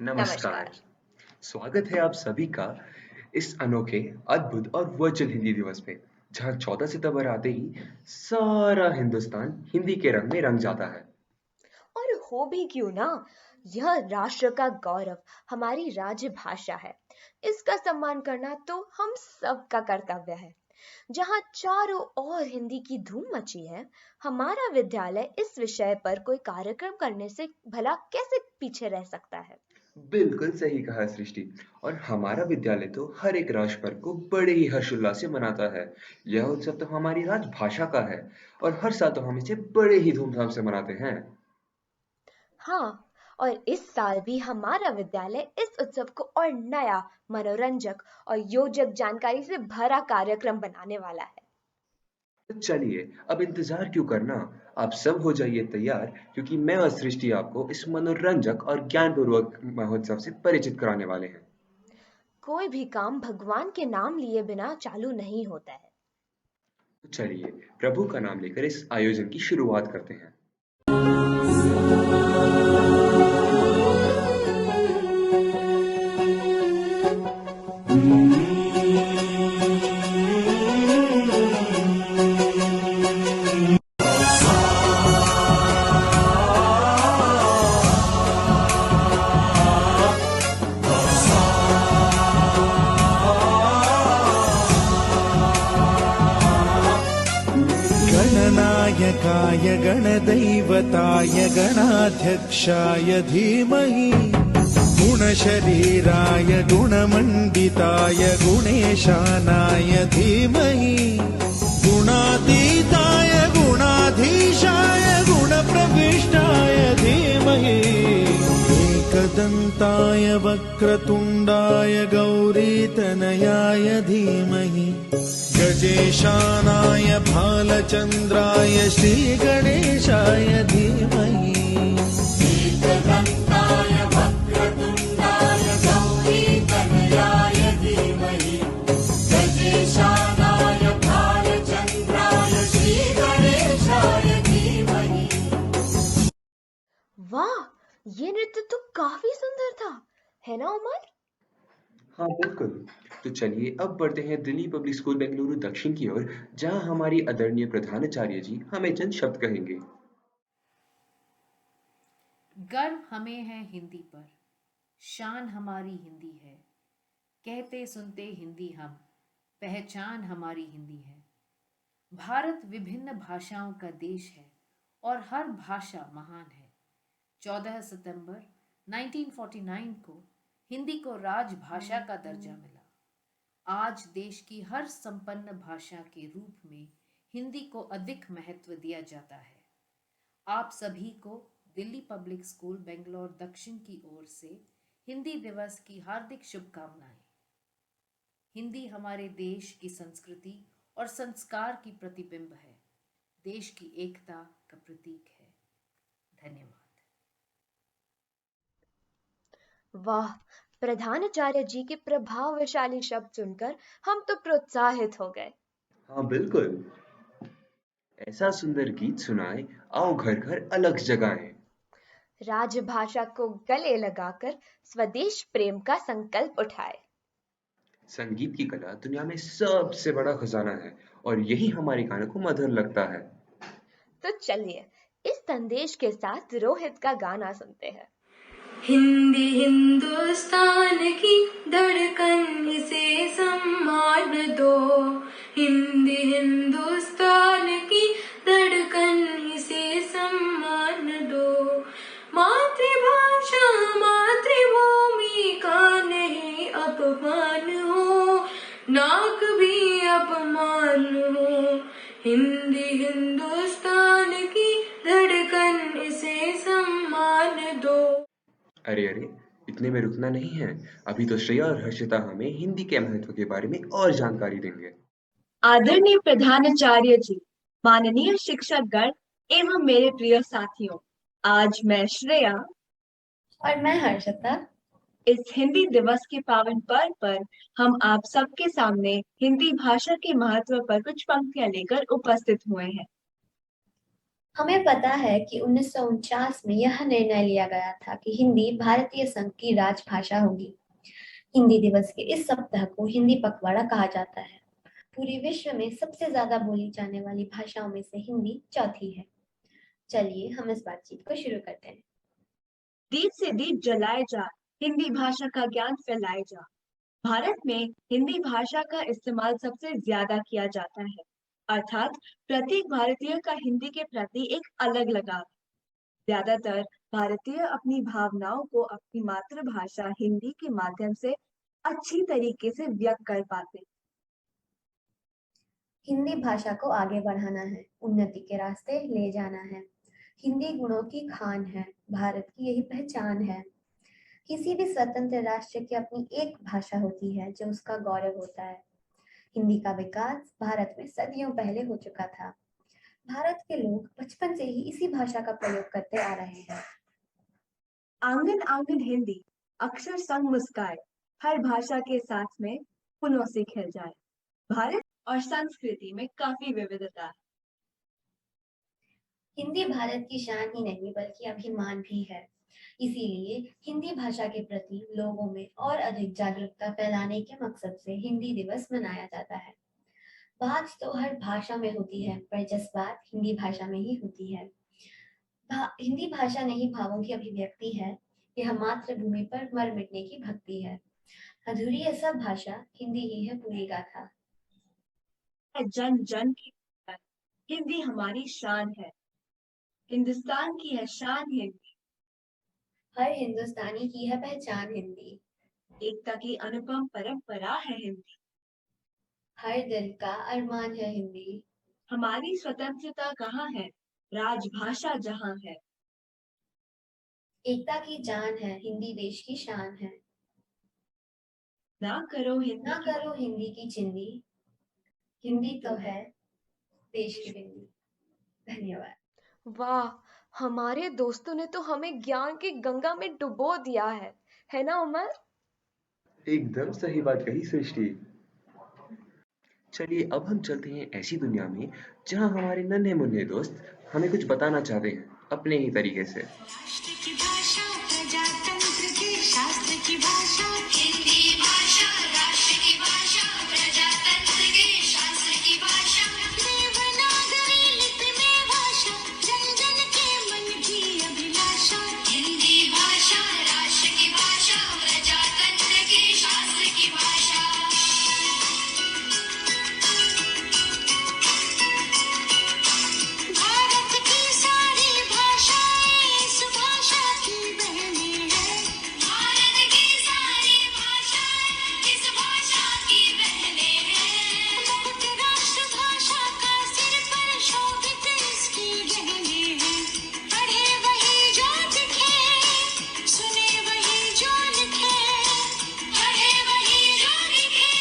नमस्कार। नमस्कार। स्वागत है आप सभी का इस अनोखे, अद्भुत और वर्चुअल हिंदी दिवस पे, जहाँ 14 सितंबर आते ही सारा हिंदुस्तान हिंदी के रंग में रंग जाता है। और हो भी क्यों ना, यह राष्ट्र का गौरव, हमारी राजभाषा है। इसका सम्मान करना तो हम सबका कर्तव्य है। जहाँ चारों ओर हिंदी की धूम मची है, हमारा विद्यालय इस विषय पर कोई कार्यक्रम करने से भला कैसे पीछे रह सकता है। बिल्कुल सही कहा सृष्टि। और हमारा विद्यालय तो हर एक राष्ट्र पर्व को बड़े ही हर्षोल्लास से मनाता है। यह उत्सव तो हमारी राजभाषा का है और हर साल तो हम इसे बड़े ही धूमधाम से मनाते हैं। हाँ, और इस साल भी हमारा विद्यालय इस उत्सव को और नया, मनोरंजक और योजक जानकारी से भरा कार्यक्रम बनाने वाला है। तो चलिए, अब इंतजार क्यों करना? आप सब हो जाइए तैयार, क्योंकि मैं और सृष्टि आपको इस मनोरंजक और ज्ञानपूर्वक महोत्सव से परिचित कराने वाले हैं। कोई भी काम भगवान के नाम लिए बिना चालू नहीं होता है। तो चलिए, प्रभु का नाम लेकर इस आयोजन की शुरुआत करते हैं। गणनायकाय गणदैवताय गणाध्यक्षाय धीमहि गुणशरीराय गुणमण्डिताय गुणेशानाय धीमहि गुणातीताय गुणाधीशाय गुणप्रविष्टाय धीमहि एकदन्ताय वक्रतुण्डाय गौरीतनयाय धीमहि गजेशानाय भालचन्द्राय श्रीगणेशाय धीमहि एकदन्ताय वक्रतुण्डाय गौरीतनयाय धीमहि गजेशानाय भालचन्द्राय श्रीगणेशाय धीमहि। वाह, ये नृत्य तो काफी सुंदर था, है ना उमर? हाँ, बिल्कुल। तो चलिए अब बढ़ते हैं दिल्ली पब्लिक स्कूल बेंगलुरु दक्षिण की ओर, जहाँ हमारी आदरणीय प्रधानाचार्य जी हमें चंद शब्द कहेंगे। गर्व हमें है हिंदी पर, शान हमारी हिंदी है। कहते सुनते हिंदी हम, पहचान हमारी हिंदी है। भारत विभिन्न भाषाओं का देश है और हर भाषा महान है। 14 सितंबर 1949 को हिंदी को राजभाषा का दर्जा मिला। आज देश की हर संपन्न भाषा के रूप में हिंदी को अधिक महत्व दिया जाता है। आप सभी को दिल्ली पब्लिक स्कूल बेंगलोर दक्षिण की ओर से हिंदी दिवस की हार्दिक शुभकामनाएं। हिंदी हमारे देश की संस्कृति और संस्कार की प्रतिबिंब है, देश की एकता का प्रतीक है। धन्यवाद। वाह, प्रधानाचार्य जी के प्रभावशाली शब्द सुनकर हम तो प्रोत्साहित हो गए। हाँ, बिल्कुल। ऐसा सुंदर गीत सुनाए, आओ घर घर अलग जगाएं। राजभाषा को गले लगाकर स्वदेश प्रेम का संकल्प उठाए। संगीत की कला दुनिया में सबसे बड़ा खजाना है और यही हमारे कानों को मधुर लगता है। तो चलिए, इस संदेश के साथ रोहित का गाना सुनते हैं। हिंदी हिंदुस्तान की धड़कन, इसे सम्मान दो। हिंदी हिंदुस्तान की धड़कन, इसे सम्मान दो। मातृभाषा मातृभूमि का नहीं अपमान हो, नाक भी अपमान हो। हिंदी हिंदुस्तान की धड़कन, इसे सम्मान दो। अरे अरे, इतने में रुकना नहीं है। अभी तो श्रेया और हर्षिता हमें हिंदी के महत्व के बारे में और जानकारी देंगे। आदरणीय प्रधानाचार्य जी, माननीय शिक्षकगण एवं मेरे प्रिय साथियों, आज मैं श्रेया और मैं हर्षिता इस हिंदी दिवस के पावन पर्व पर हम आप सबके सामने हिंदी भाषा के महत्व पर कुछ पंक्तियां लेकर उपस्थित हुए हैं। हमें पता है कि 1949 में यह निर्णय लिया गया था कि हिंदी भारतीय संघ की राजभाषा होगी। हिंदी दिवस के इस सप्ताह को हिंदी पखवाड़ा कहा जाता है। पूरे विश्व में सबसे ज्यादा बोली जाने वाली भाषाओं में से हिंदी चौथी है। चलिए हम इस बातचीत को शुरू करते हैं। दीप से दीप जलाए जा, हिंदी भाषा का ज्ञान फैलाए जा। भारत में हिंदी भाषा का इस्तेमाल सबसे ज्यादा किया जाता है, अर्थात प्रत्येक भारतीय का हिंदी के प्रति एक अलग लगाव है। ज्यादातर भारतीय अपनी भावनाओं को अपनी मातृभाषा हिंदी के माध्यम से अच्छी तरीके से व्यक्त कर पाते हैं। हिंदी भाषा को आगे बढ़ाना है, उन्नति के रास्ते ले जाना है। हिंदी गुणों की खान है, भारत की यही पहचान है। किसी भी स्वतंत्र राष्ट्र की अपनी एक भाषा होती है जो उसका गौरव होता है। हिंदी का विकास भारत में सदियों पहले हो चुका था। भारत के लोग बचपन से ही इसी भाषा का प्रयोग करते आ रहे हैं। आंगन आंगन हिंदी, अक्षर संग मुस्काए, हर भाषा के साथ में फूलों से खिल जाए। भारत और संस्कृति में काफी विविधता है। हिंदी भारत की शान ही नहीं बल्कि अभिमान भी है। इसीलिए हिंदी भाषा के प्रति लोगों में और अधिक जागरूकता फैलाने के मकसद से हिंदी दिवस मनाया जाता है। बात तो हर भाषा में होती है, पर जज्बात हिंदी भाषा में ही होती है। हिंदी भाषा नहीं भावों की अभिव्यक्ति है। यह मातृभूमि पर मर मिटने की भक्ति है। अधूरी है सब भाषा, हिंदी ही है पूरी गाथा। जन जन की है, हिंदी हमारी शान है। हिंदुस्तान की है शान हिंदी, हर हिंदुस्तानी की है पहचान हिंदी। एकता की अनुपम परंपरा है हिंदी। हर दिल का अरमान है हिंदी। हमारी स्वतंत्रता कहाँ है, राजभाषा जहाँ है। एकता की जान है, हिंदी देश की शान है। ना करो हिंदी ना करो हिंदी की चिंदी, हिंदी तो है देश की बिंदी। धन्यवाद। वाह, हमारे दोस्तों ने तो हमें ज्ञान की गंगा में डुबो दिया है ना उमर? एकदम सही बात कही सृष्टि। चलिए अब हम चलते हैं ऐसी दुनिया में जहां हमारे नन्हे मुन्ने दोस्त हमें कुछ बताना चाहते हैं अपने ही तरीके से। राष्ट्र की भाषा प्रजातंत्र के शास्त्र की भाषा हिंदी भाषा, राष्ट्र की भाषा प्रजातंत्र के शास्त्र की भाषा, देवनागरी लिपि में भाषा, जन जन के मन की अभिलाषा। हिंदी भाषा, राष्ट्र की भाषा प्रजातंत्र के शास्त्र की भाषा। भारत की सारी भाषाएं इस भाषा की बहनें हैं। भारत की सारी भाषाएं इस भाषा की बहनें हैं। मुक्त राष्ट्रभाषा का सिर पर शोभित इसकी गहनें हैं। पढ़े वही जो लिखे, सुने वही जो लिखे। पढ़े वही जो लिखे,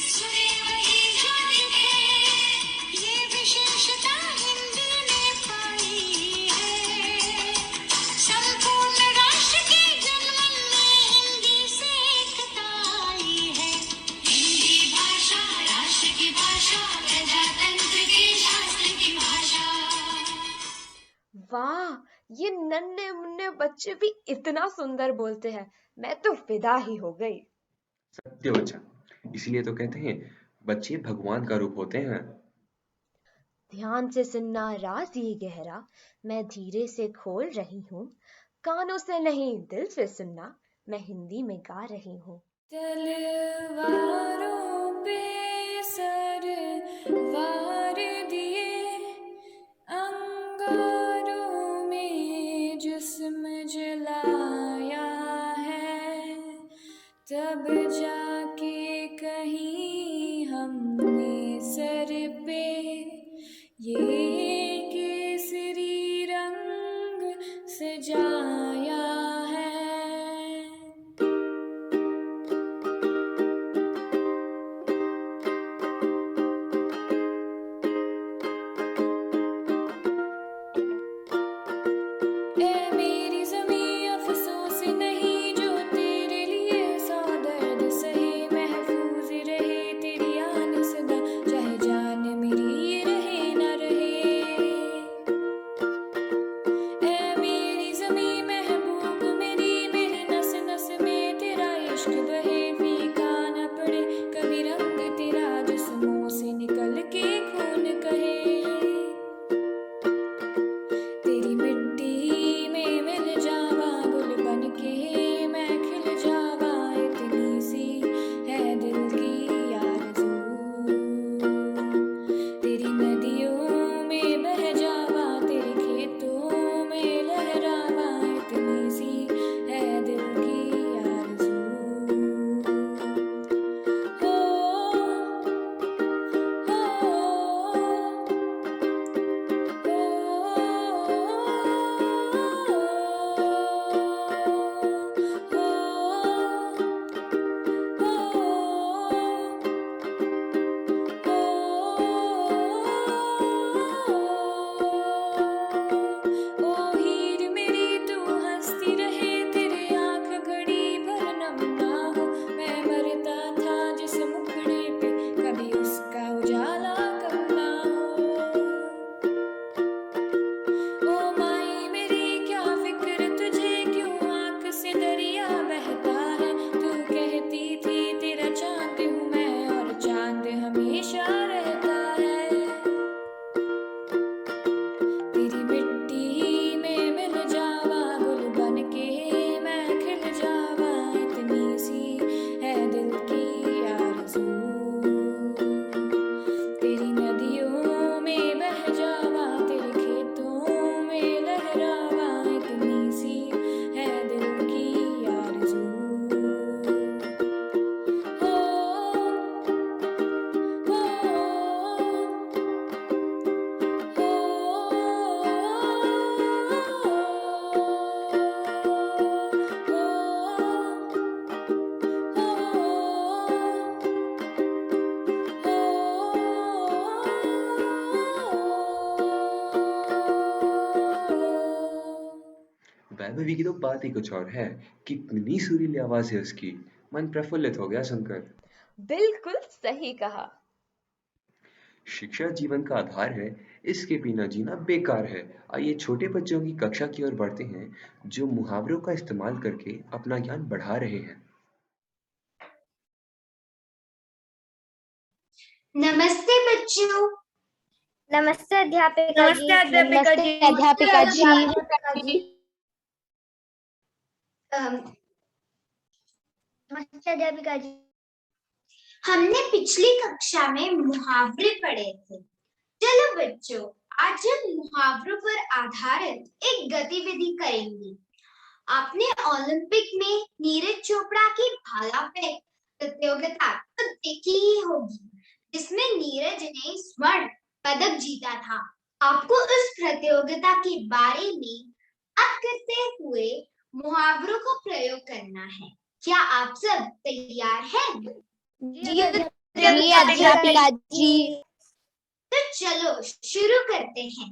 सुने वही जो लिखे। ये विशेषता हिंदी ने पाई है। संपूर्ण राष्ट्र के जनमन में हिंदी से एकता आई है। हिंदी भाषा, राष्ट्र की भाषा प्रजातंत्र के शास्त्र की भाषा। वाह, ये नन्हे मुन्ने बच्चे भी इतना सुंदर बोलते हैं, मैं तो फिदा ही हो गई। सत्य बच्चा, इसलिए तो कहते हैं बच्चे भगवान का रूप होते हैं। ध्यान से सुनना राज ये गहरा, मैं धीरे से खोल रही हूँ। कानों से नहीं दिल से सुनना, मैं हिंदी में गा रही हूँ। तलवारों पे सर वार दिए, अंगारों में जिस्म जलाया है, तब जाके कहीं हमने सर पे ये केसरी रंग सजाया है। वैभवी की तो बात ही कुछ और है। कितनी सुरीली आवाज है उसकी। मन प्रफुल्लित हो गया सुनकर। बिल्कुल सही कहा। शिक्षा जीवन का आधार है, इसके बिना जीना बेकार है। आइए छोटे बच्चों की कक्षा की ओर बढ़ते हैं, जो मुहावरों का इस्तेमाल करके अपना ज्ञान बढ़ा रहे हैं। नमस्ते बच्चों। नमस्ते अध्यापिका जी। नमस्ते अध्यापिका जी। नमस्ते अध्यापिका जी। अम, नमस्ते अध्यापिका जी। हमने पिछली कक्षा में मुहावरे पढ़े थे। चलो बच्चों, आज हम मुहावरों पर आधारित एक गतिविधि करेंगे। आपने ओलंपिक में नीरज चोपड़ा की भाला फेंक प्रतियोगिता तो देखी ही होगी, जिसमें नीरज ने स्वर्ण पदक जीता था। आपको इस प्रतियोगिता के बारे में बात करते हुए मुहावरों का प्रयोग करना है। क्या आप सब तैयार हैं? जी अध्यापिका जी। तो चलो शुरू करते हैं।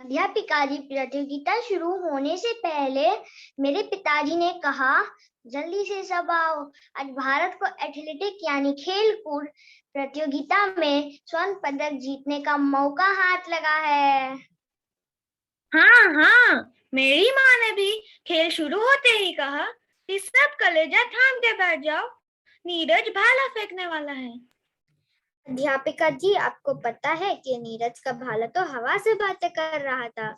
अध्यापिका जी, प्रतियोगिता शुरू होने से पहले मेरे पिताजी ने कहा, जल्दी से सब आओ, आज भारत को एथलेटिक यानी खेल कूद प्रतियोगिता में स्वर्ण पदक जीतने का मौका हाथ लगा है। हाँ, मेरी माँ ने भी खेल शुरू होते ही कहा कि सब कलेजा थाम के बैठ जाओ, नीरज भाला फेंकने वाला है। अध्यापिका जी, आपको पता है कि नीरज का भाला तो हवा से बातें कर रहा था।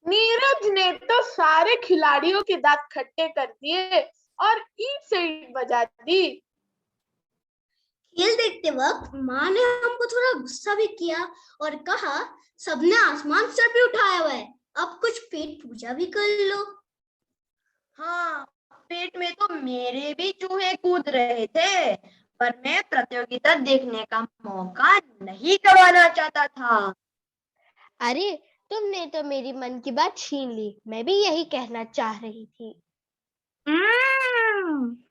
नीरज ने तो सारे खिलाड़ियों के दांत खट्टे कर दिए और ईंट से ईंट बजा दी। खेल देखते वक्त माँ ने हमको थोड़ा गुस्सा भी किया और कहा, सबने आसमान सर पे उठाया हुआ है, अब कुछ पेट पूजा भी कर लो। हाँ, पेट में तो मेरे भी चूहे कूद रहे थे, पर मैं प्रतियोगिता देखने का मौका नहीं गंवाना चाहता था। अरे, तुमने तो मेरी मन की बात छीन ली। मैं भी यही कहना चाह रही थी।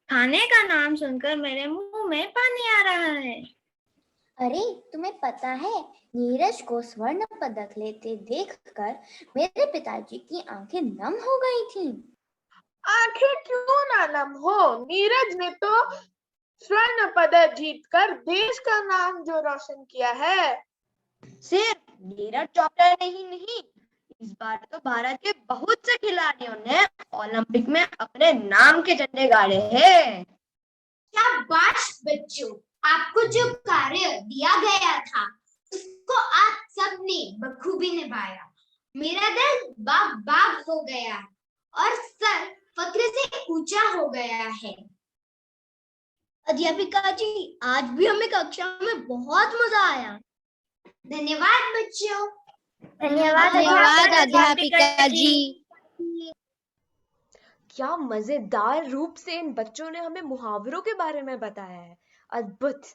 खाने का नाम सुनकर मेरे मुंह में पानी आ रहा है। अरे, तुम्हें पता है, नीरज को स्वर्ण पदक लेते देखकर मेरे पिताजी की आंखें नम हो गई थीं। आंखें क्यों ना नम हो, नीरज ने तो स्वर्ण पदक जीतकर देश का नाम जो रोशन किया है। सिर्फ नीरज चोपड़ा ने ही नहीं, इस बार तो भारत के बहुत से खिलाड़ियों ने ओलंपिक में अपने नाम के झंडे गाड़े हैं। शाबाश बच्चों, आपको जो कार्य दिया गया था उसको आप सबने बखूबी निभाया। मेरा दिल बाग बाग हो गया और सर फक्र से ऊंचा हो गया है। अध्यापिका जी, आज भी हमें कक्षा में बहुत मजा आया। धन्यवाद बच्चों। धन्यवाद अध्यापिका जी। क्या मजेदार रूप से इन बच्चों ने हमें मुहावरों के बारे में बताया है। अद्भुत।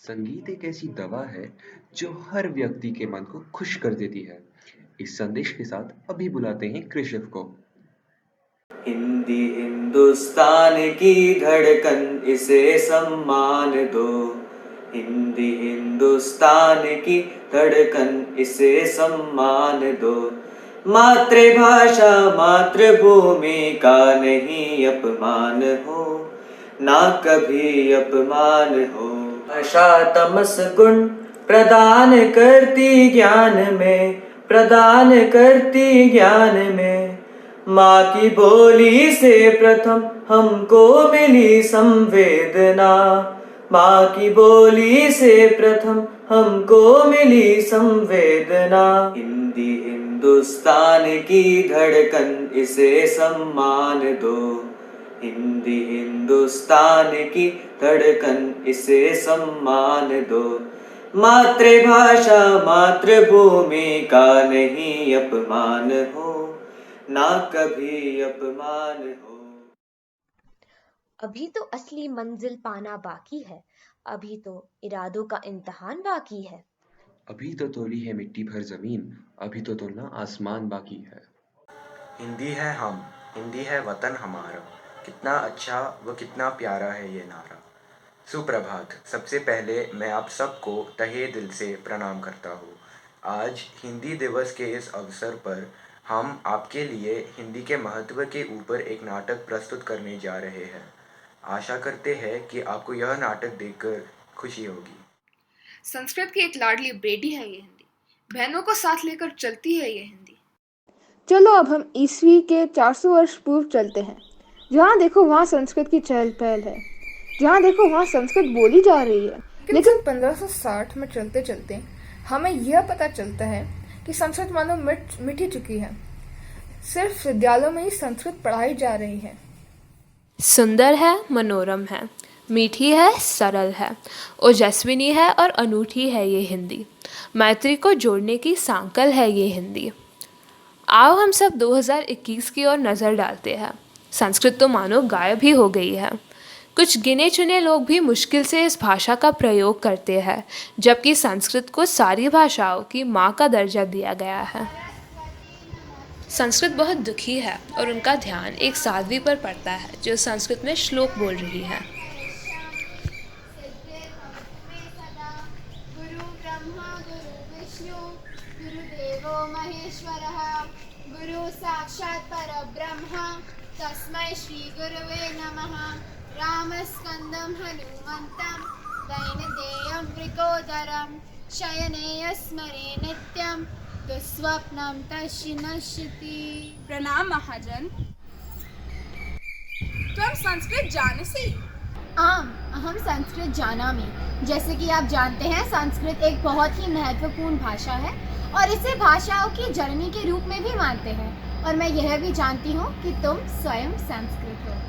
संगीत एक ऐसी दवा है जो हर व्यक्ति के मन को खुश कर देती है। इस संदेश के साथ अभी बुलाते हैं कृषभ को। हिंदी हिंदुस्तान की धड़कन, इसे सम्मान दो। हिंदी हिंदुस्तान की धड़कन, इसे सम्मान दो। मातृभाषा मातृभूमि का नहीं अपमान हो, ना कभी अपमान हो। भाषा तमस गुण प्रदान करती ज्ञान में, प्रदान करती ज्ञान में। माँ की बोली से प्रथम हमको मिली संवेदना, माँ की बोली से प्रथम हमको मिली संवेदना। हिंदी हिंदुस्तान की धड़कन, इसे सम्मान दो। हिंदी हिंदुस्तान की धड़कन, इसे सम्मान दो। मातृभाषा मातृभूमि का नहीं अपमान हो, ना कभी अपमान हो। अभी तो असली मंजिल पाना बाकी है। अभी तो इरादों का इम्तिहान बाकी है। अभी तो तोली है मिट्टी भर जमीन, अभी तो तोलना आसमान बाकी है। हिंदी है हम, हिंदी है वतन हमारा, कितना अच्छा व कितना प्यारा है ये नारा। सुप्रभात। सबसे पहले मैं आप सबको तहे दिल से प्रणाम करता हूँ। आज हिंदी दिवस के इस अवसर पर हम आपके लिए हिंदी के महत्व के ऊपर एक नाटक प्रस्तुत करने जा रहे हैं। आशा करते हैं कि आपको यह नाटक देखकर खुशी होगी। संस्कृत की एक लाडली बेटी है ये हिंदी, बहनों को साथ लेकर चलती है ये हिंदी। चलो अब हम ईस्वी के 400 वर्ष पूर्व चलते हैं। जहाँ देखो वहाँ संस्कृत की चहल पहल है, जहाँ देखो वहाँ संस्कृत बोली जा रही है। लेकिन 1560 में चलते चलते हमें यह पता चलता है कि संस्कृत मानो मिट ही चुकी है। सिर्फ विद्यालयों में ही संस्कृत पढ़ाई जा रही है। सुंदर है, मनोरम है, मीठी है, सरल है, ओजस्विनी है और अनूठी है ये हिंदी। मैत्री को जोड़ने की सांकल है ये हिंदी। आओ हम सब 2021 की ओर नज़र डालते हैं। संस्कृत तो मानो गायब ही हो गई है। कुछ गिने चुने लोग भी मुश्किल से इस भाषा का प्रयोग करते हैं, जबकि संस्कृत को सारी भाषाओं की माँ का दर्जा दिया गया है। संस्कृत बहुत दुखी है और उनका ध्यान एक साध्वी पर पड़ता है जो संस्कृत में श्लोक बोल रही है। गुरु ब्रह्मा गुरु विष्णु गुरुदेवो महेश्वरः गुरु साक्षात् परब्रह्म तस्मै श्री गुरवे नमः। रामस्कन्दं हनुमन्तं दैनदेयं वृकोदरं शयने स्मरे नित्यं दुःस्वप्नं तस्य नश्यति। प्रणाम महाजन। तुम संस्कृत जानसी? आम अहम संस्कृत जानामि। जैसे कि आप जानते हैं, संस्कृत एक बहुत ही महत्वपूर्ण भाषा है और इसे भाषाओं की जननी के रूप में भी मानते हैं। और मैं यह भी जानती हूँ कि तुम स्वयं संस्कृत हो।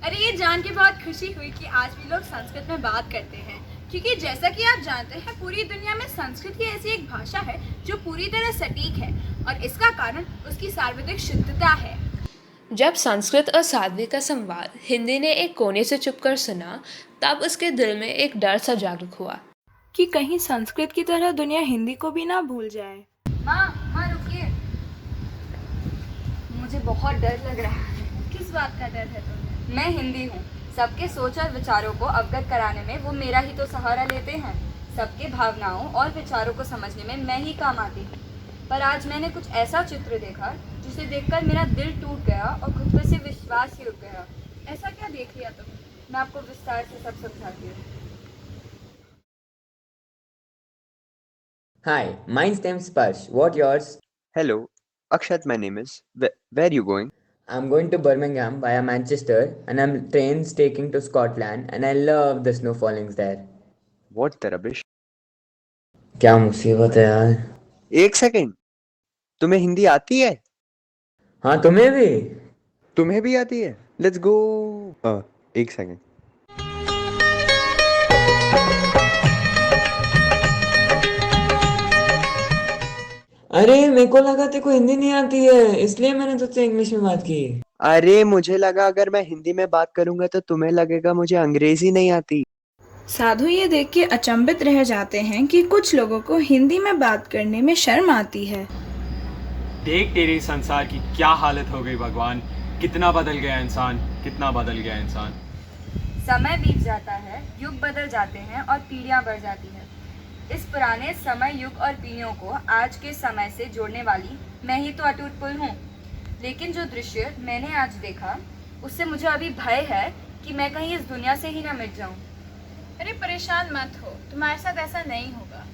अरे ये जान के बहुत खुशी हुई कि आज भी लोग संस्कृत में बात करते हैं, क्योंकि जैसा कि आप जानते हैं पूरी दुनिया में संस्कृत ही ऐसी एक भाषा है जो पूरी तरह सटीक है और इसका कारण उसकी सार्वत्रिक शुद्धता है। जब संस्कृत और साध्वी का संवाद हिंदी ने एक कोने से चुपकर सुना, तब उसके दिल में एक डर सा जागरूक हुआ कि कहीं संस्कृत की तरह दुनिया हिंदी को भी ना भूल जाए। माँ रुकिए, मुझे बहुत डर लग रहा है। किस बात का डर है तुम्हें? मैं हिंदी हूँ, सबके सोच और विचारों को अवगत कराने में वो मेरा ही तो सहारा लेते हैं। सबके भावनाओं और विचारों को समझने में मैं ही काम आती हूँ। पर आज मैंने कुछ ऐसा चित्र देखा जिसे देखकर मेरा दिल टूट गया और खुद पर से विश्वास ही उठ गया। ऐसा क्या देख लिया तुमने? मैं आपको विस्तार से सब समझाती हूँ। Hi, mine's name's Sparsh. What yours? Hello, Akshat my name is. Where are you going? I'm going to Birmingham via Manchester and I'm trains taking to Scotland and I love the snow fallings there. What the rubbish? क्या मुसीबत है यार। एक second, तुम्हें हिंदी आती है? हाँ, तुम्हें भी? तुम्हें भी आती है? Let's go. एक सेकेंड। अरे मेरे को लगा तेरे को हिंदी नहीं आती है, इसलिए मैंने तुझसे इंग्लिश में बात की। अरे मुझे लगा अगर मैं हिंदी में बात करूंगा तो तुम्हें लगेगा मुझे अंग्रेजी नहीं आती। साधु ये देख के अचंभित रह जाते हैं कि कुछ लोगों को हिंदी में बात करने में शर्म आती है। देख तेरे संसार की क्या हालत हो गई भगवान, कितना बदल गया इंसान, कितना बदल गया इंसान। समय बीत जाता है, युग बदल जाते हैं और पीढ़ियां बढ़ जाती है। इस पुराने समय युग और पीढ़ियों को आज के समय से जोड़ने वाली मैं ही तो अटूट पुल हूँ। लेकिन जो दृश्य मैंने आज देखा उससे मुझे अभी भय है कि मैं कहीं इस दुनिया से ही ना मिट जाऊँ। अरे परेशान मत हो, तुम्हारे साथ ऐसा नहीं होगा।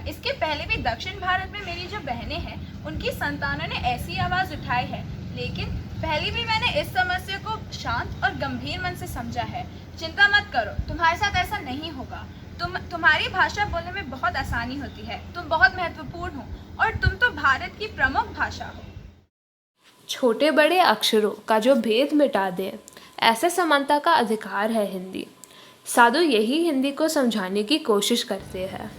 इसके पहले भी दक्षिण भारत में मेरी जो बहनें हैं उनकी संतानों ने ऐसी आवाज़ उठाई है, लेकिन पहले भी मैंने इस समस्या को शांत और गंभीर मन से समझा है। चिंता मत करो, तुम्हारे साथ ऐसा नहीं होगा। तुम्हारी भाषा बोलने में बहुत आसानी होती है, तुम बहुत महत्वपूर्ण हो और तुम तो भारत की प्रमुख भाषा हो। छोटे बड़े अक्षरों का जो भेद मिटा दे, ऐसे समानता का अधिकार है हिंदी। साधु यही हिंदी को समझाने की कोशिश करते हैं।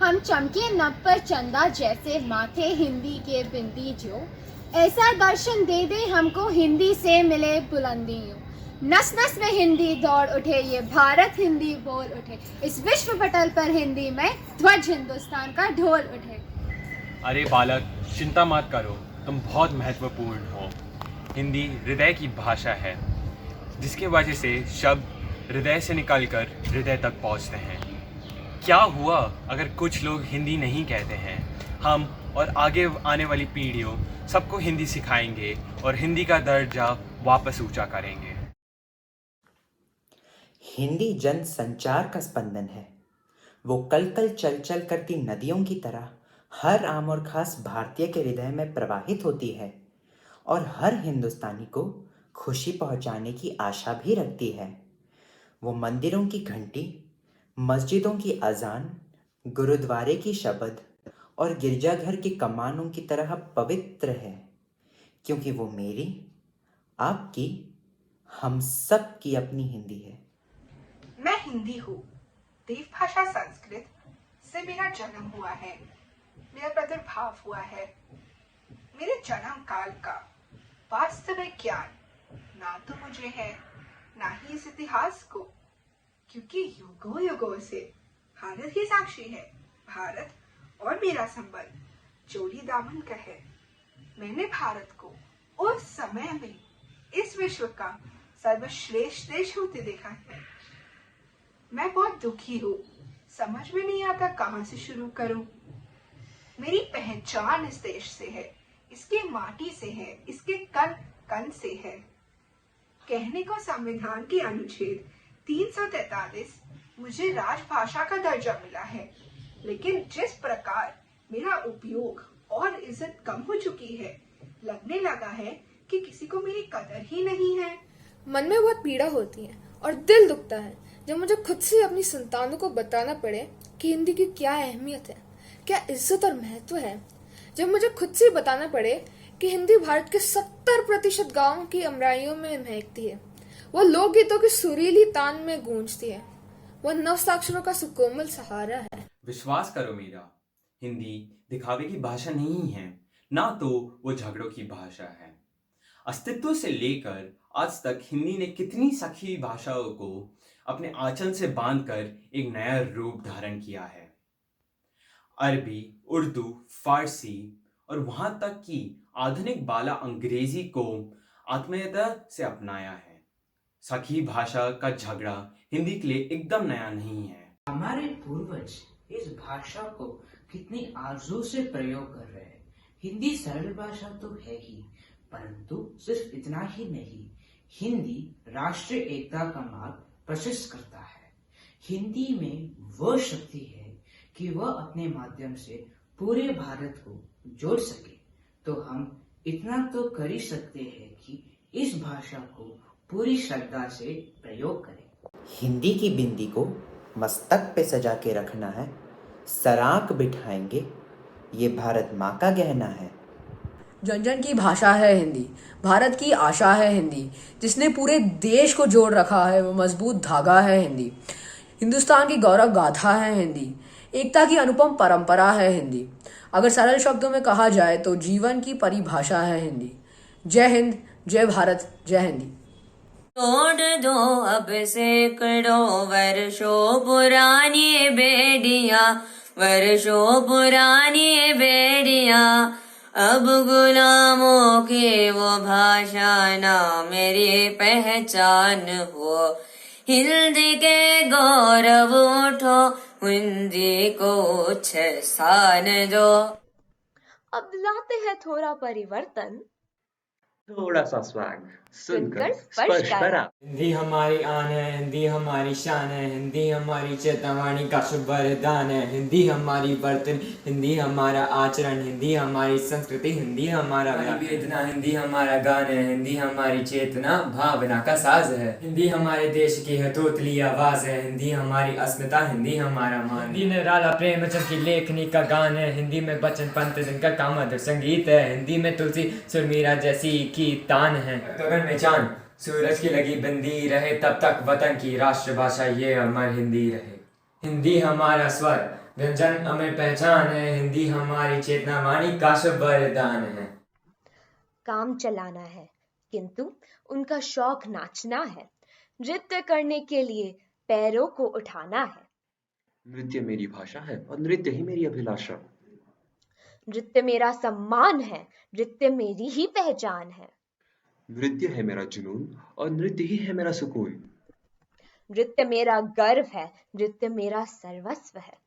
हम चमके नभ पर चंदा जैसे माथे हिंदी के बिंदी जो, ऐसा दर्शन दे दे हमको हिंदी से मिले बुलंदियों। नस नस में हिंदी दौड़ उठे, ये भारत हिंदी बोल उठे, इस विश्व पटल पर हिंदी में ध्वज हिंदुस्तान का ढोल उठे। अरे बालक, चिंता मत करो, तुम बहुत महत्वपूर्ण हो। हिंदी हृदय की भाषा है, जिसकी वजह से शब्द हृदय से निकलकर हृदय तक पहुंचते हैं। क्या हुआ अगर कुछ लोग हिंदी नहीं कहते हैं? हम और आगे आने वाली पीढ़ियों सबको हिंदी सिखाएंगे और हिंदी का दर्जा वापस ऊंचा करेंगे। हिंदी जन संचार का स्पंदन है। वो कल कल चल चल करती नदियों की तरह हर आम और खास भारतीय के हृदय में प्रवाहित होती है और हर हिंदुस्तानी को खुशी पहुंचाने की आशा भी रखती है। वो मंदिरों की घंटी, मस्जिदों की अजान, गुरुद्वारे की शबद और गिरजाघर की कमानों की तरह पवित्र है, क्योंकि वो मेरी, आपकी, हम सब की अपनी हिंदी है। मैं हिंदी हूँ। देवभाषा संस्कृत से मेरा जन्म हुआ है, मेरा प्रादुर्भाव हुआ है। मेरे जन्म काल का वास्तविक ज्ञान ना तो मुझे है, ना ही इस इतिहास को, क्योंकि युगों युगों से भारत ही साक्षी है। भारत और मेरा संबंध जोड़ी दामन का है। मैंने भारत को उस समय में इस विश्व का सर्वश्रेष्ठ देश होते देखा है। मैं बहुत दुखी हूँ, समझ में नहीं आता कहाँ से शुरू करूँ। मेरी पहचान इस देश से है, इसके माटी से है, इसके कण कण से है। कहने को संविधान के अनुच्छेद 343 मुझे राजभाषा का दर्जा मिला है, लेकिन जिस प्रकार मेरा उपयोग और इज्जत कम हो चुकी है, लगने लगा है कि किसी को मेरी कदर ही नहीं है। मन में बहुत पीड़ा होती है और दिल दुखता है जब मुझे खुद से अपनी संतानों को बताना पड़े कि हिंदी की क्या अहमियत है, क्या इज्जत और महत्व है। जब मुझे खुद से बताना पड़े कि हिंदी भारत के 70% गांवों की अमराइयों में महकती है, वो लोकगीतों की सुरीली तान में गूंजती है, वो नवसाक्षरों का सुकोमल सहारा है। विश्वास करो मेरा, हिंदी दिखावे की भाषा नहीं है, ना तो वो झगड़ों की भाषा है। अस्तित्व से लेकर आज तक हिंदी ने कितनी सखी भाषाओं को अपने आंचल से बांधकर एक नया रूप धारण किया है। अरबी, उर्दू, फारसी और वहां तक कि आधुनिक बाला अंग्रेजी को आत्मीयता से अपनाया है। सखी भाषा का झगड़ा हिंदी के लिए एकदम नया नहीं है। हमारे पूर्वज इस भाषा को कितनी आरजू से प्रयोग कर रहे हैं। हिंदी सरल भाषा तो है ही, परंतु सिर्फ इतना ही नहीं, हिंदी राष्ट्रीय एकता का मार्ग प्रशस्त करता है। हिंदी में वह शक्ति है कि वह अपने माध्यम से पूरे भारत को जोड़ सके। तो हम इतना तो कर ही सकते हैं कि इस भाषा को पूरी श्रद्धा से प्रयोग करें। हिंदी की बिंदी को मस्तक पे सजा के रखना है, सराक बिठाएंगे, ये भारत माँ का गहना है। जन जन की भाषा है हिंदी, भारत की आशा है हिंदी, जिसने पूरे देश को जोड़ रखा है वो मजबूत धागा है हिंदी। हिंदुस्तान की गौरव गाथा है हिंदी, एकता की अनुपम परंपरा है हिंदी। अगर सरल शब्दों में कहा जाए तो जीवन की परिभाषा है हिंदी। जय हिंद, जय भारत, जय हिंदी। तोड़ दो अब सैकड़ों वर्षों पुरानी बेड़ियां, वर्षों पुरानी बेड़ियां। अब गुलामों की वो भाषा ना मेरी पहचान हो। हिंदी के गौरव उठो, हिंदी को उच्च स्थान दो। अब लाते हैं थोड़ा परिवर्तन, थोड़ा सा स्वैग सुनकर स्पर्श करा। हिंदी हमारी आन है, हिंदी हमारी शान है, हिंदी हमारी चेतावनी का शुभ वरदान है। हिंदी हमारी बर्तन, हिंदी हमारा आचरण, हिंदी हमारी संस्कृति, हिंदी हमारा वेदना, हिंदी हमारा गान है, हिंदी हमारी चेतना भावना का साज है। हिंदी हमारे देश की है तोतली आवाज है, हिंदी हमारी अस्मिता, हिंदी हमारा मान। हिंदी ने राधा प्रेमचंद की लेखनी का गान है, हिंदी में बच्चन पंत जिनका का मधुर संगीत है। हिंदी में तुलसी सुरमीरा जैसी की तान है। गगन में चांद सूरज की लगी बंदी रहे, तब तक वतन की राष्ट्रभाषा ये अमर हिंदी रहे। हिंदी हमारा स्वर व्यंजन अमर पहचान है, हिंदी हमारी चेतना वाणी का शुभ वरदान है। काम चलाना है, किंतु उनका शौक नाचना है। नृत्य करने के लिए पैरों को उठाना है। नृत्य मेरी भाषा है और नृत्य ही मेरी अभिलाषा। नृत्य मेरा सम्मान है, नृत्य मेरी ही पहचान है। नृत्य है मेरा जुनून और नृत्य ही है मेरा सुकून। नृत्य मेरा गर्व है, नृत्य मेरा सर्वस्व है।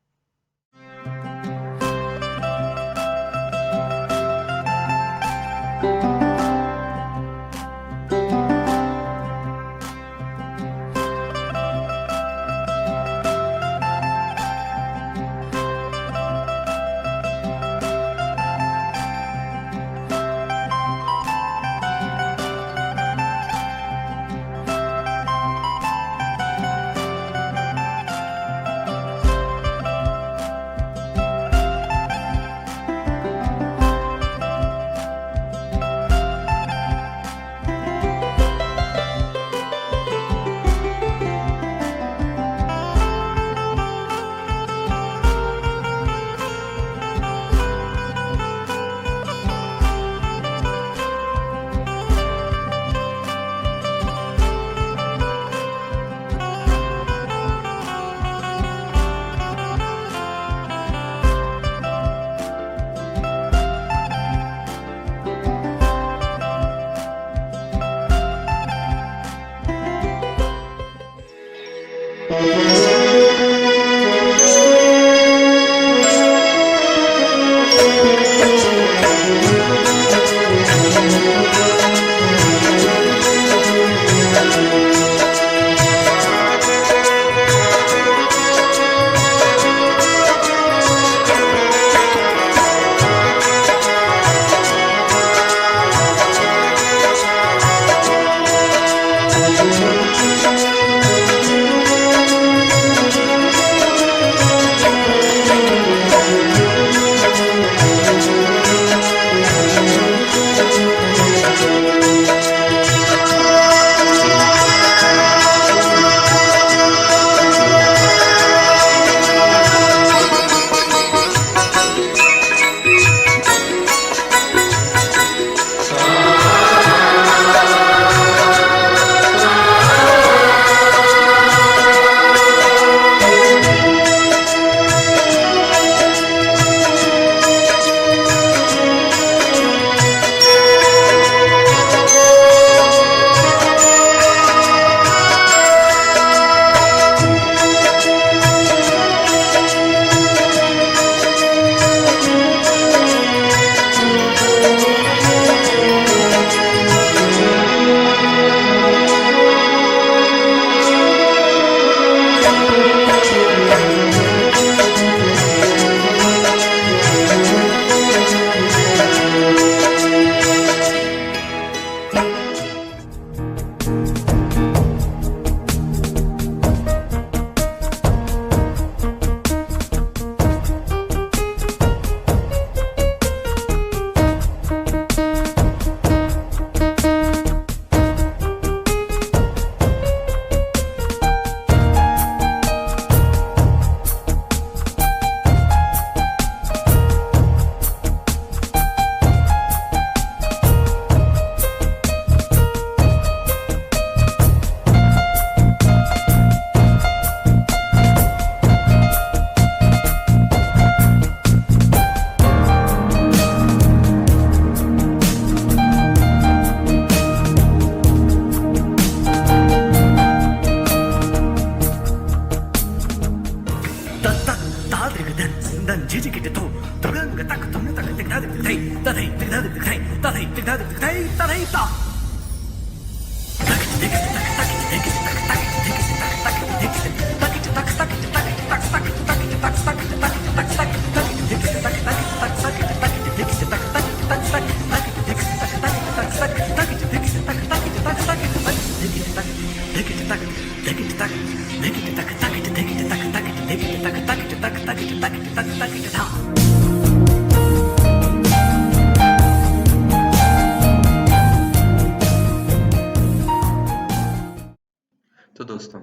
तो दोस्तों,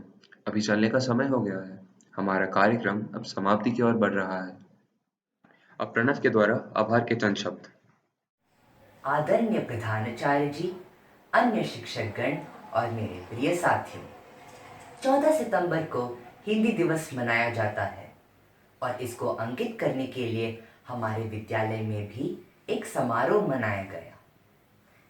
अभी चलने का समय हो गया है। हमारा कार्यक्रम अब समाप्ति की ओर बढ़ रहा है। अब प्रणव के द्वारा आभार के चंद शब्द। आदरणीय प्रधानाचार्य जी, अन्य शिक्षकगण और मेरे प्रिय साथियों, 14 सितंबर को हिंदी दिवस मनाया जाता है और इसको अंकित करने के लिए हमारे विद्यालय में भी एक समारोह मनाया गया।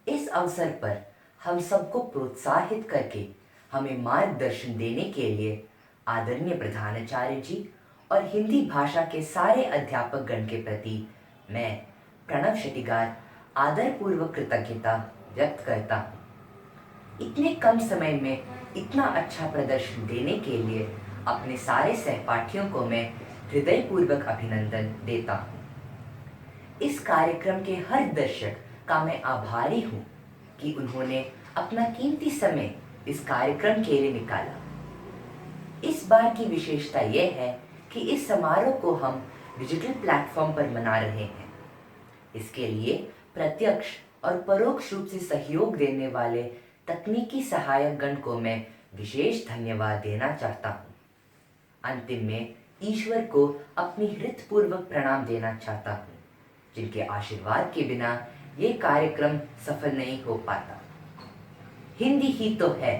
इस अवसर पर हम सबको प्रोत्साहित करके हमें मार्गदर्शन देने के लिए आदरणीय प्रधानाचार्य जी और हिंदी भाषा के सारे अध्यापक गण के प्रति मैं प्रणव शेट्टीगार आदरपूर्वक कृतज्ञता व्यक्त करता हूँ। इतने कम समय में इतना अच्छा प्रदर्शन देने के लिए अपने सारे सहपाठियों को मैं हृदयपूर्वक अभिनंदन देता हूँ। इस कार्यक्रम के हर दर्शक का मैं आभारी हूँ कि उन्होंने अपना कीमती समय इस कार्यक्रम के लिए निकाला। इस बार की विशेषता यह है कि इस समारोह को हम डिजिटल प्लेटफॉर्म पर मना रहे हैं। इसके लिए प्रत्यक्ष और परोक्ष रूप से सहयोग देने वाले तकनीकी सहायक गण को मैं विशेष धन्यवाद देना चाहता हूँ। अंतिम में ईश्वर को अपनी हृदयपूर्वक प्रणाम देना चाहता हूँ, जिनके आशीर्वाद के बिना ये कार्यक्रम सफल नहीं हो पाता। हिंदी ही तो है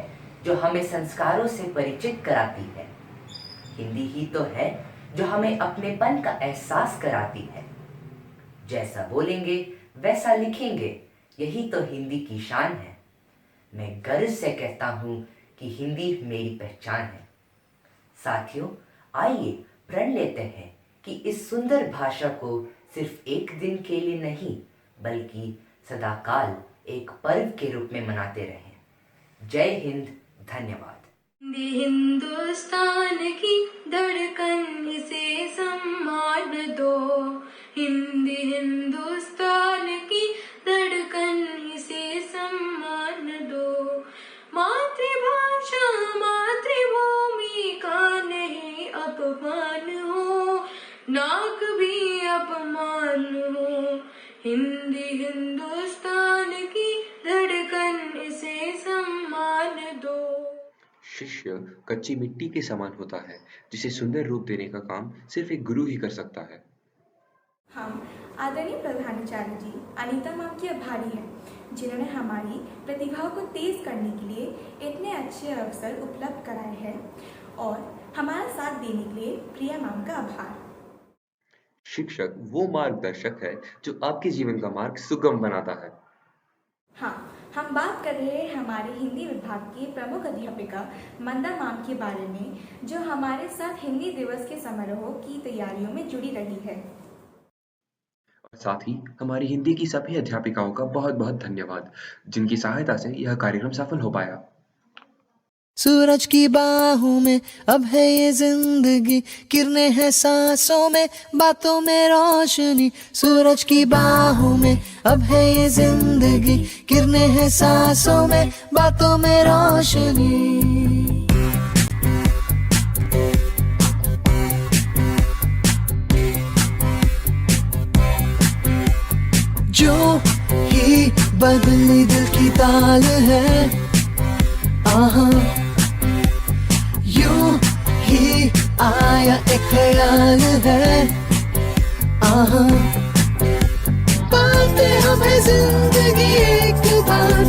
जो हमें संस्कारों से परिचित कराती है। हिंदी ही तो है जो हमें अपनेपन का एहसास कराती है। जैसा बोलेंगे वैसा लिखेंगे, यही तो हिंदी की शान है। मैं गर्व से कहता हूँ कि हिंदी मेरी पहचान है। साथियों, आइए प्रण लेते हैं कि इस सुंदर भाषा को सिर्फ एक दिन के लिए नहीं, बल्कि सदाकाल एक पर्व के रूप में मनाते रहें। जय हिंद, धन्यवाद। हिंदुस्तान की धड़कन, इसे सम्मान दो। हिंदी हिंदुस्तान की धड़कन, इसे सम्मान दो। मातृभाषा मातृभूमि का नहीं अपमान हो, नाक भी अपमान हो। हिंदी हिंदुस्तान की धड़कन, इसे सम्मान दो। शिष्य कच्ची मिट्टी के समान होता है, जिसे सुंदर रूप देने का काम सिर्फ एक गुरु ही कर सकता है। हम आदरणीय प्रधानाचार्य जी अनीता मैम के आभारी हैं, जिन्होंने हमारी प्रतिभा को तेज करने के लिए इतने अच्छे अवसर उपलब्ध कराए हैं, और हमारा साथ देने के लिए प्रिया मैम का आभार। शिक्षक वो मार्गदर्शक है जो आपके जीवन का मार्ग सुगम बनाता है। हाँ, हम बात कर रहे हैं हमारे हिंदी विभाग की प्रमुख अध्यापिका मंदा मैम के बारे में, जो हमारे साथ हिंदी दिवस के समारोह की तैयारियों में जुड़ी रही है। और साथ ही हमारी हिंदी की सभी अध्यापिकाओं का बहुत बहुत धन्यवाद, जिनकी सहायता से यह कार्यक्रम सफल हो पाया। सूरज की बाहों में अब है ये जिंदगी, किरणें हैं सांसों में, बातों में रोशनी। सूरज की बाहों में अब है ये जिंदगी, किरणें हैं सांसों में, बातों में रोशनी। जो ही बदली दिल की ताल है, आहा यूं ही आया एक ख्याल है, आहा पाते हमें जिंदगी एक बार,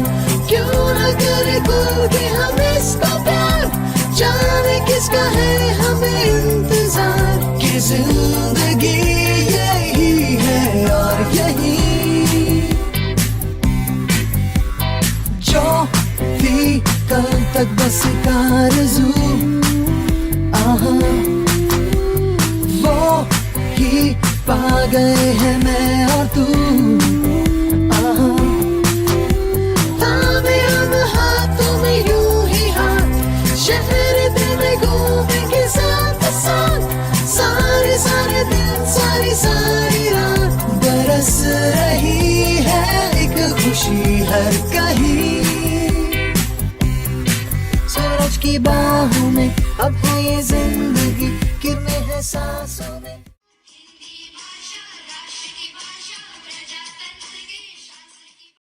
क्यों न करे खुल के हम इसका प्यार। जाने किसका है हमें इंतजार, कि जिंदगी यही है और यही जो थी कल तक बस आरज़ू, आहा वो ही पा गए हैं मैं और तू। आहा, थामे हम हाथों में यूं ही हाथ, शहर दिल में घूमेंगे साथ साथ, सारे सारे दिन सारी सारी रात। बरस रही है एक खुशी हर कहीं, सूरज की बाहों में अब है ये जिंदगी, किरणें हैं सांसों में।